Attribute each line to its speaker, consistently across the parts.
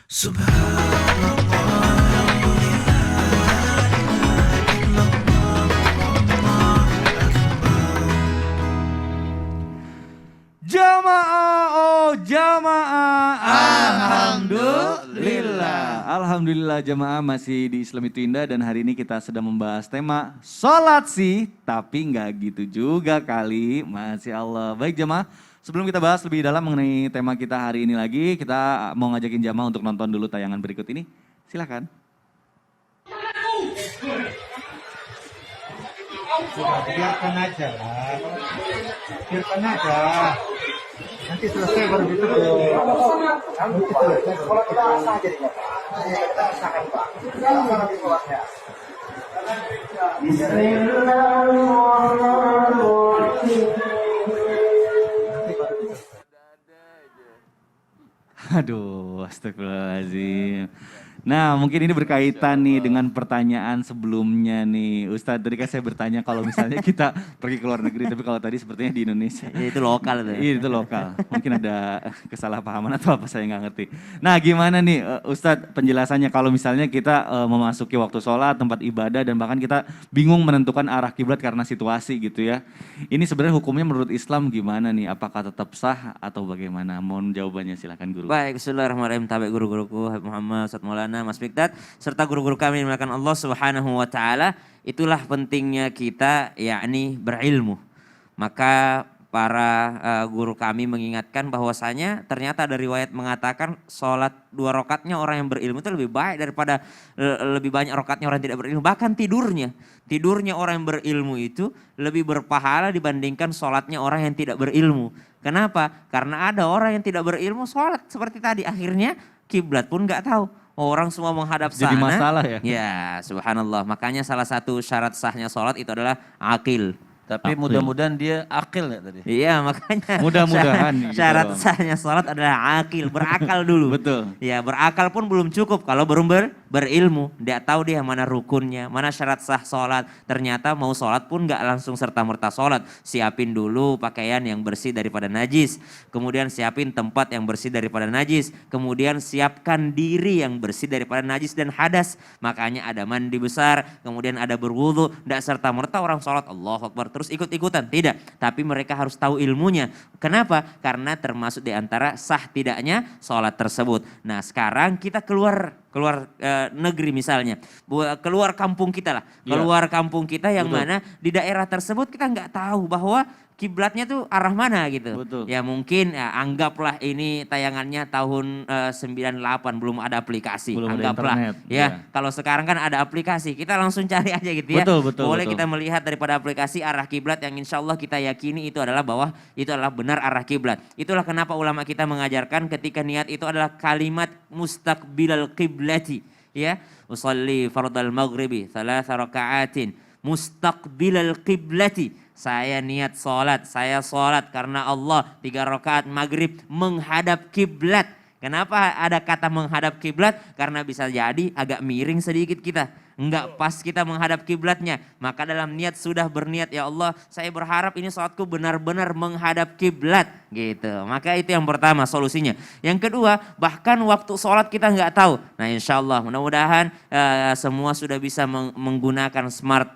Speaker 1: Jamaah, oh jamaah, alhamdulillah. Alhamdulillah jamaah masih di Islam itu Indah dan hari ini kita sedang membahas tema sholat sih, tapi nggak gitu juga kali, Masya Allah. Baik jamaah, sebelum kita bahas lebih dalam mengenai tema kita hari ini lagi, kita mau ngajakin jamaah untuk nonton dulu tayangan berikut ini. Silakan.
Speaker 2: Sudah biarkan aja lah, biarkan aja. Nanti selesai baru ditutup. Nanti selesai baru ditutup.
Speaker 1: Aduh, astagfirullahaladzim. Nah mungkin ini berkaitan nih dengan pertanyaan sebelumnya nih. Ustadz tadi kan saya bertanya kalau misalnya kita pergi ke luar negeri, tapi kalau tadi sepertinya di Indonesia.
Speaker 3: Ya, itu lokal tuh.
Speaker 1: Iya itu lokal, mungkin ada kesalahpahaman atau apa saya nggak ngerti. Nah gimana nih Ustadz penjelasannya kalau misalnya kita memasuki waktu sholat, tempat ibadah dan bahkan kita bingung menentukan arah kiblat karena situasi gitu ya. Ini sebenarnya hukumnya menurut Islam gimana nih? Apakah tetap sah atau bagaimana? Mohon jawabannya silakan guru.
Speaker 3: Baik, bismillahirrahmanirrahim. Tabi guru-guruku Habib Muhammad, Ustaz Maulana, Mas Mikdad, serta guru-guru kami yang dimuliakan Allah Subhanahu wa taala. Itulah pentingnya kita yakni berilmu. Maka para guru kami mengingatkan bahwasanya ternyata ada riwayat mengatakan sholat 2 rakaatnya orang yang berilmu itu lebih baik daripada lebih banyak rakaatnya orang yang tidak berilmu. Bahkan tidurnya orang yang berilmu itu lebih berpahala dibandingkan sholatnya orang yang tidak berilmu. Kenapa? Karena ada orang yang tidak berilmu sholat seperti tadi akhirnya kiblat pun nggak tahu. Orang semua menghadap sana.
Speaker 1: Jadi masalah ya?
Speaker 3: Ya subhanallah. Makanya salah satu syarat sahnya sholat itu adalah akil.
Speaker 4: Tapi mudah-mudahan dia akil ya tadi.
Speaker 3: Iya makanya
Speaker 1: Mudah-mudahan
Speaker 3: syarat
Speaker 1: gitu.
Speaker 3: sahnya sholat adalah akil, berakal dulu.
Speaker 1: Betul.
Speaker 3: Ya berakal pun belum cukup kalau belum berilmu. Dia tahu dia mana rukunnya, mana syarat sah sholat. Ternyata mau sholat pun gak langsung serta-merta sholat. Siapin dulu pakaian yang bersih daripada najis. Kemudian siapin tempat yang bersih daripada najis. Kemudian siapkan diri yang bersih daripada najis dan hadas. Makanya ada mandi besar, kemudian ada berwudu. Gak serta-merta orang sholat Allahu Akbar terus ikut-ikutan, tidak. Tapi mereka harus tahu ilmunya. Kenapa? Karena termasuk di antara sah tidaknya sholat tersebut. Nah sekarang kita keluar negeri misalnya, keluar kampung kita lah, keluar kampung kita yang
Speaker 1: Betul.
Speaker 3: mana di daerah tersebut kita nggak tahu bahwa kiblatnya tuh arah mana gitu.
Speaker 1: Betul.
Speaker 3: Ya mungkin ya, anggaplah ini tayangannya tahun 98 belum ada aplikasi.
Speaker 1: Belum ada
Speaker 3: Anggaplah
Speaker 1: internet,
Speaker 3: ya.
Speaker 1: ya.
Speaker 3: Kalau sekarang kan ada aplikasi, kita langsung cari aja gitu ya.
Speaker 1: Betul.
Speaker 3: Boleh kita melihat daripada aplikasi arah kiblat yang insya Allah kita yakini itu adalah bahwa itu adalah benar arah kiblat. Itulah kenapa ulama kita mengajarkan ketika niat itu adalah kalimat mustaqbilal qiblati. Ya, usolli fardal maghribi 3 raka'atin mustaqbilal qiblati. Saya niat sholat, saya sholat karena Allah 3 rakaat maghrib menghadap kiblat. Kenapa ada kata menghadap kiblat? Karena bisa jadi agak miring sedikit kita. Enggak pas kita menghadap kiblatnya. Maka dalam niat sudah berniat, ya Allah saya berharap ini sholatku benar-benar menghadap kiblat. Gitu. Maka itu yang pertama solusinya. Yang kedua bahkan waktu sholat kita nggak tahu. Nah insya Allah mudah-mudahan semua sudah bisa menggunakan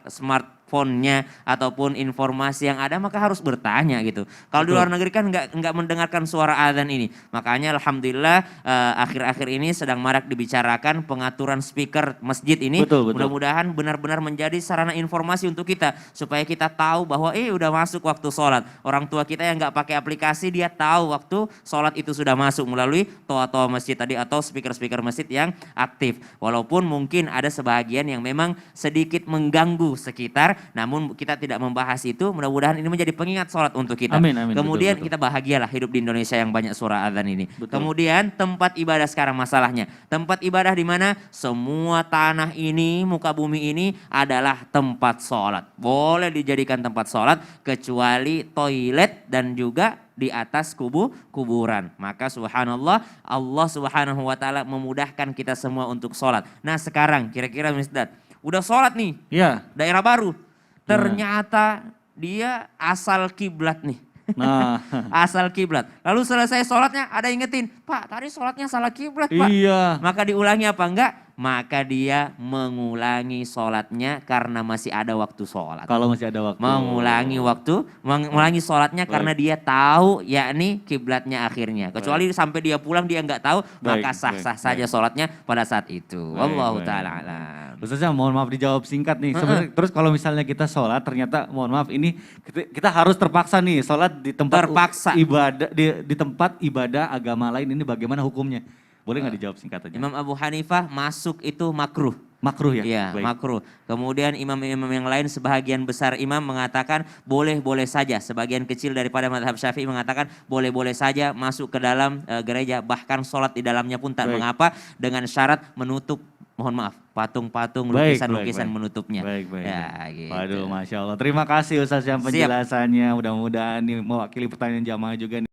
Speaker 3: smartphone-nya ataupun informasi yang ada, maka harus bertanya gitu. Kalau di luar negeri kan nggak mendengarkan suara azan ini. Makanya alhamdulillah akhir-akhir ini sedang marak dibicarakan pengaturan speaker masjid ini.
Speaker 1: Betul.
Speaker 3: Mudah-mudahan benar-benar menjadi sarana informasi untuk kita supaya kita tahu bahwa udah masuk waktu sholat. Orang tua kita yang nggak pakai aplikasi dia tahu waktu sholat itu sudah masuk melalui toa-toa masjid tadi atau speaker-speaker masjid yang aktif. Walaupun mungkin ada sebagian yang memang sedikit mengganggu sekitar. Namun kita tidak membahas itu, mudah-mudahan ini menjadi pengingat sholat untuk kita.
Speaker 1: Amin.
Speaker 3: Kemudian
Speaker 1: Betul.
Speaker 3: kita bahagialah hidup di Indonesia yang banyak suara azan ini.
Speaker 1: Betul.
Speaker 3: Kemudian tempat ibadah sekarang masalahnya. Tempat ibadah di mana semua tanah ini, muka bumi ini adalah tempat sholat. Boleh dijadikan tempat sholat kecuali toilet dan juga di atas kuburan. Maka subhanallah Allah subhanahu wa ta'ala memudahkan kita semua untuk sholat. Nah sekarang kira-kira Misdad, udah sholat nih,
Speaker 1: Ya.
Speaker 3: daerah baru. Ternyata dia asal kiblat nih.
Speaker 1: Nah,
Speaker 3: Asal kiblat. Lalu selesai sholatnya ada ingetin, Pak tadi sholatnya salah kiblat Pak.
Speaker 1: iya.
Speaker 3: Maka diulangi apa enggak? Maka dia mengulangi sholatnya karena masih ada waktu sholat.
Speaker 1: Kalau masih ada waktu.
Speaker 3: Mengulangi sholatnya karena dia tahu yakni kiblatnya akhirnya. Kecuali sampai dia pulang dia enggak tahu, maka sah-sah saja sholatnya pada saat itu. Wallahu ta'ala alam.
Speaker 1: Ustaznya mohon maaf dijawab singkat nih. Sebenarnya terus kalau misalnya kita sholat ternyata mohon maaf ini kita harus terpaksa nih sholat di tempat
Speaker 3: Terpaksa.
Speaker 1: ibadah di tempat ibadah agama lain ini bagaimana hukumnya? Boleh nggak dijawab singkat aja?
Speaker 3: Imam Abu Hanifah masuk itu makruh.
Speaker 1: Makruh ya?
Speaker 3: Iya,
Speaker 1: Baik.
Speaker 3: makruh. Kemudian imam-imam yang lain sebagian besar imam mengatakan boleh-boleh saja. Sebagian kecil daripada mazhab Syafi'i mengatakan boleh-boleh saja masuk ke dalam gereja. Bahkan sholat di dalamnya pun tak
Speaker 1: Baik.
Speaker 3: mengapa dengan syarat menutup, mohon maaf, patung-patung,
Speaker 1: Baik,
Speaker 3: lukisan-lukisan
Speaker 1: baik.
Speaker 3: menutupnya.
Speaker 1: Baik, baik.
Speaker 3: Ya,
Speaker 1: baik.
Speaker 3: gitu.
Speaker 1: Waduh, Masya Allah. Terima kasih Ustaz yang penjelasannya. Mudah-mudahan ini mewakili pertanyaan jamaah juga nih.